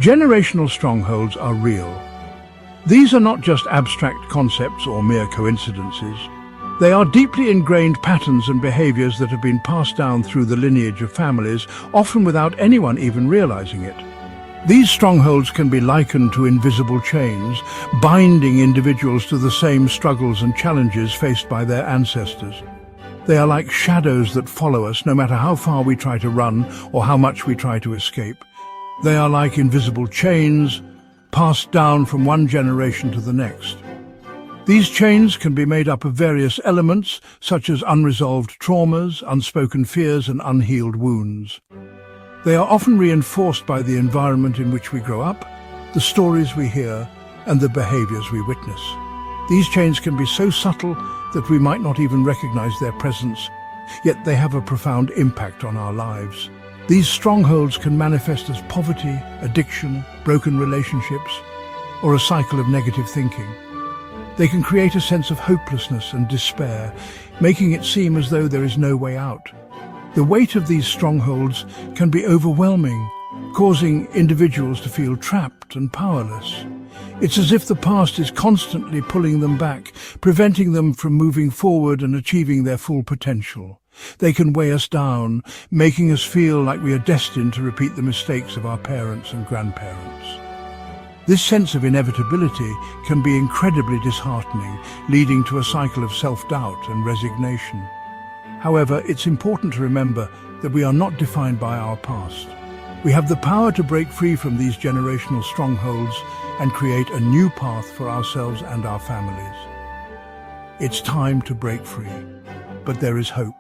Generational strongholds are real. These are not just abstract concepts or mere coincidences. They are deeply ingrained patterns and behaviors that have been passed down through the lineage of families, often without anyone even realizing it. These strongholds can be likened to invisible chains, binding individuals to the same struggles and challenges faced by their ancestors. They are like shadows that follow us no matter how far we try to run or how much we try to escape. They are like invisible chains, passed down from one generation to the next. These chains can be made up of various elements, such as unresolved traumas, unspoken fears, and unhealed wounds. They are often reinforced by the environment in which we grow up, the stories we hear, and the behaviors we witness. These chains can be so subtle that we might not even recognize their presence, yet they have a profound impact on our lives. These strongholds can manifest as poverty, addiction, broken relationships, or a cycle of negative thinking. They can create a sense of hopelessness and despair, making it seem as though there is no way out. The weight of these strongholds can be overwhelming, causing individuals to feel trapped and powerless. It's as if the past is constantly pulling them back, preventing them from moving forward and achieving their full potential. They can weigh us down, making us feel like we are destined to repeat the mistakes of our parents and grandparents. This sense of inevitability can be incredibly disheartening, leading to a cycle of self-doubt and resignation. However, it's important to remember that we are not defined by our past. We have the power to break free from these generational strongholds and create a new path for ourselves and our families. It's time to break free, but there is hope.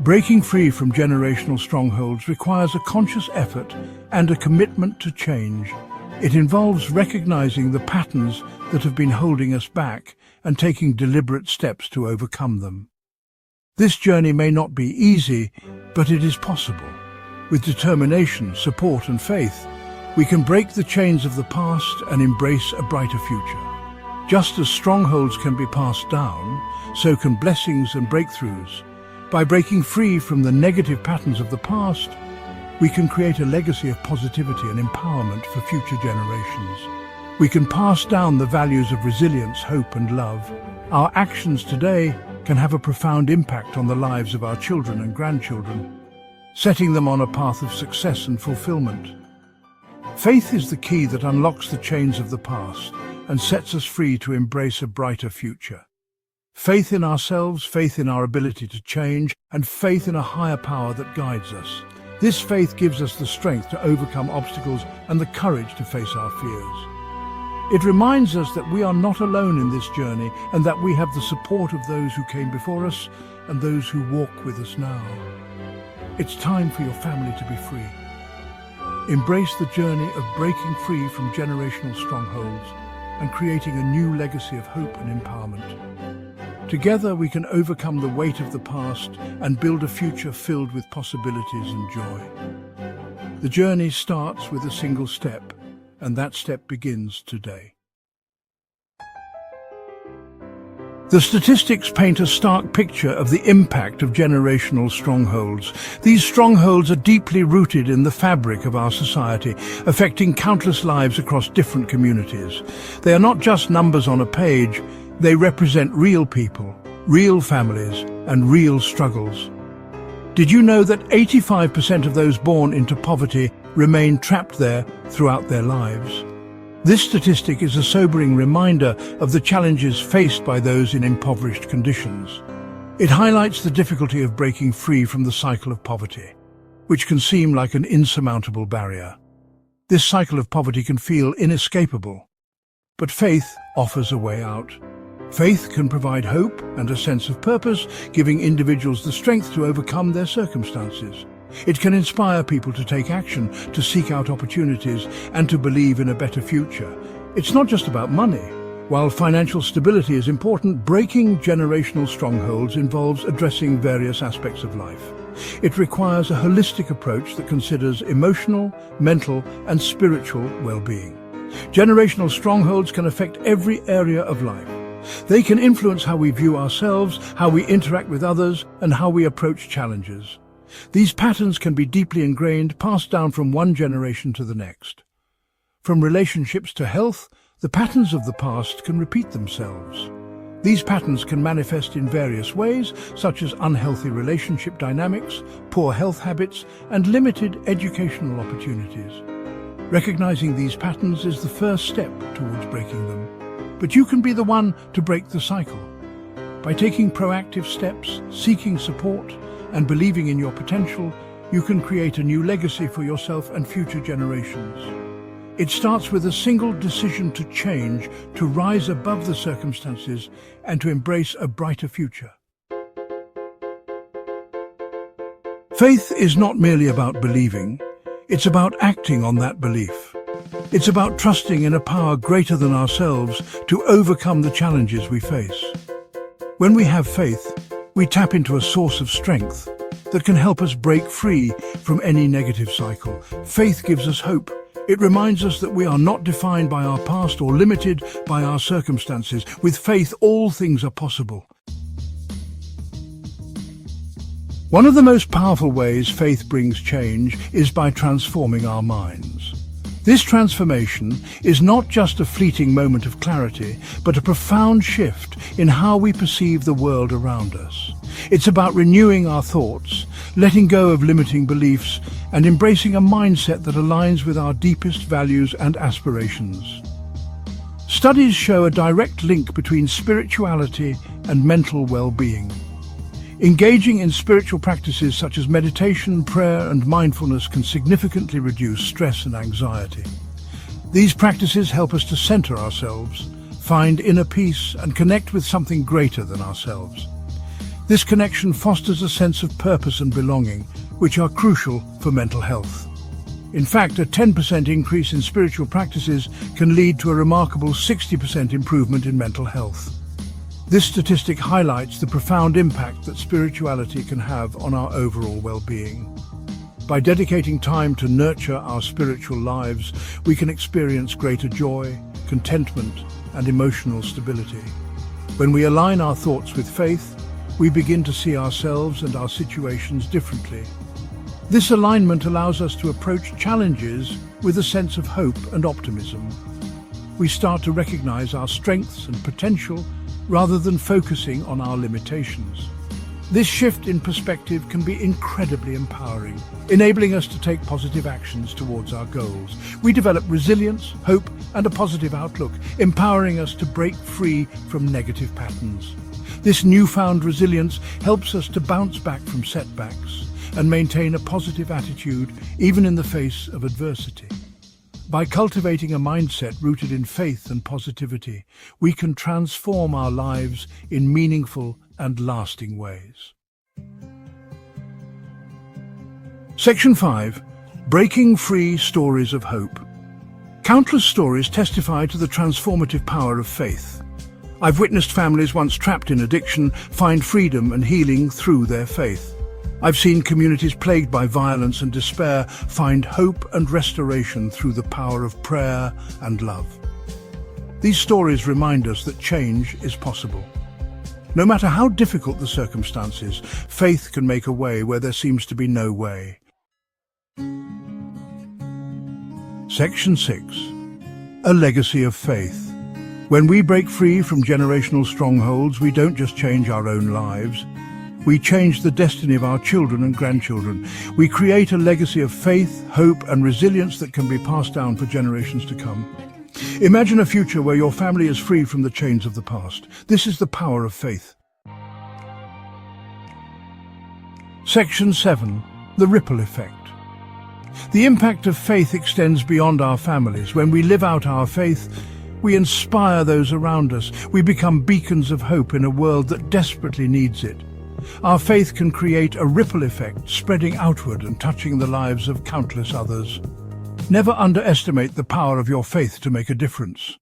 Breaking free from generational strongholds requires a conscious effort and a commitment to change. It involves recognizing the patterns that have been holding us back and taking deliberate steps to overcome them. This journey may not be easy, but it is possible. With determination, support, and faith, we can break the chains of the past and embrace a brighter future. Just as strongholds can be passed down, so can blessings and breakthroughs. By breaking free from the negative patterns of the past, we can create a legacy of positivity and empowerment for future generations. We can pass down the values of resilience, hope, and love. Our actions today can have a profound impact on the lives of our children and grandchildren, setting them on a path of success and fulfillment. Faith is the key that unlocks the chains of the past and sets us free to embrace a brighter future. Faith in ourselves, faith in our ability to change, and faith in a higher power that guides us. This faith gives us the strength to overcome obstacles and the courage to face our fears. It reminds us that we are not alone in this journey and that we have the support of those who came before us and those who walk with us now. It's time for your family to be free. Embrace the journey of breaking free from generational strongholds and creating a new legacy of hope and empowerment. Together we can overcome the weight of the past and build a future filled with possibilities and joy. The journey starts with a single step, and that step begins today. The statistics paint a stark picture of the impact of generational strongholds. These strongholds are deeply rooted in the fabric of our society, affecting countless lives across different communities. They are not just numbers on a page. They represent real people, real families, and real struggles. Did you know that 85% of those born into poverty remain trapped there throughout their lives? This statistic is a sobering reminder of the challenges faced by those in impoverished conditions. It highlights the difficulty of breaking free from the cycle of poverty, which can seem like an insurmountable barrier. This cycle of poverty can feel inescapable, but faith offers a way out. Faith can provide hope and a sense of purpose, giving individuals the strength to overcome their circumstances. It can inspire people to take action, to seek out opportunities, and to believe in a better future. It's not just about money. While financial stability is important, breaking generational strongholds involves addressing various aspects of life. It requires a holistic approach that considers emotional, mental, and spiritual well-being. Generational strongholds can affect every area of life. They can influence how we view ourselves, how we interact with others, and how we approach challenges. These patterns can be deeply ingrained, passed down from one generation to the next. From relationships to health, the patterns of the past can repeat themselves. These patterns can manifest in various ways, such as unhealthy relationship dynamics, poor health habits, and limited educational opportunities. Recognizing these patterns is the first step towards breaking them. But you can be the one to break the cycle. By taking proactive steps, seeking support, and believing in your potential, you can create a new legacy for yourself and future generations. It starts with a single decision to change, to rise above the circumstances, and to embrace a brighter future. Faith is not merely about believing, it's about acting on that belief. It's about trusting in a power greater than ourselves to overcome the challenges we face. When we have faith, we tap into a source of strength that can help us break free from any negative cycle. Faith gives us hope. It reminds us that we are not defined by our past or limited by our circumstances. With faith, all things are possible. One of the most powerful ways faith brings change is by transforming our minds. This transformation is not just a fleeting moment of clarity, but a profound shift in how we perceive the world around us. It's about renewing our thoughts, letting go of limiting beliefs, and embracing a mindset that aligns with our deepest values and aspirations. Studies show a direct link between spirituality and mental well-being. Engaging in spiritual practices such as meditation, prayer, and mindfulness can significantly reduce stress and anxiety. These practices help us to center ourselves, find inner peace, and connect with something greater than ourselves. This connection fosters a sense of purpose and belonging, which are crucial for mental health. In fact, a 10% increase in spiritual practices can lead to a remarkable 60% improvement in mental health. This statistic highlights the profound impact that spirituality can have on our overall well-being. By dedicating time to nurture our spiritual lives, we can experience greater joy, contentment, and emotional stability. When we align our thoughts with faith, we begin to see ourselves and our situations differently. This alignment allows us to approach challenges with a sense of hope and optimism. We start to recognize our strengths and potential rather than focusing on our limitations. This shift in perspective can be incredibly empowering, enabling us to take positive actions towards our goals. We develop resilience, hope, and a positive outlook, empowering us to break free from negative patterns. This newfound resilience helps us to bounce back from setbacks and maintain a positive attitude even in the face of adversity. By cultivating a mindset rooted in faith and positivity, we can transform our lives in meaningful and lasting ways. Section 5. Breaking Free Stories of Hope. Countless stories testify to the transformative power of faith. I've witnessed families once trapped in addiction find freedom and healing through their faith. I've seen communities plagued by violence and despair find hope and restoration through the power of prayer and love. These stories remind us that change is possible. No matter how difficult the circumstances, faith can make a way where there seems to be no way. Section 6. A legacy of faith. When we break free from generational strongholds, we don't just change our own lives. We change the destiny of our children and grandchildren. We create a legacy of faith, hope, and resilience that can be passed down for generations to come. Imagine a future where your family is free from the chains of the past. This is the power of faith. Section 7. The ripple effect. The impact of faith extends beyond our families. When we live out our faith, we inspire those around us. We become beacons of hope in a world that desperately needs it. Our faith can create a ripple effect, spreading outward and touching the lives of countless others. Never underestimate the power of your faith to make a difference.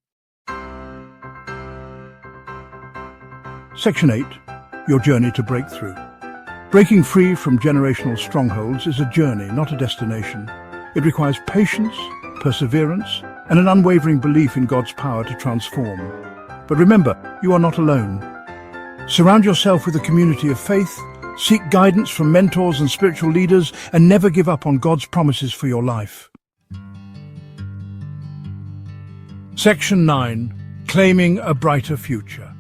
Section 8. Your journey to breakthrough. Breaking free from generational strongholds is a journey, not a destination. It requires patience, perseverance, and an unwavering belief in God's power to transform. But remember, you are not alone. Surround yourself with a community of faith, seek guidance from mentors and spiritual leaders, and never give up on God's promises for your life. Section 9. Claiming a brighter future.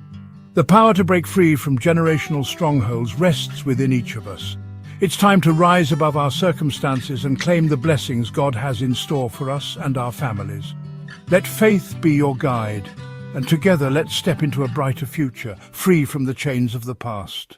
The power to break free from generational strongholds rests within each of us. It's time to rise above our circumstances and claim the blessings God has in store for us and our families. Let faith be your guide, and together let's step into a brighter future, free from the chains of the past.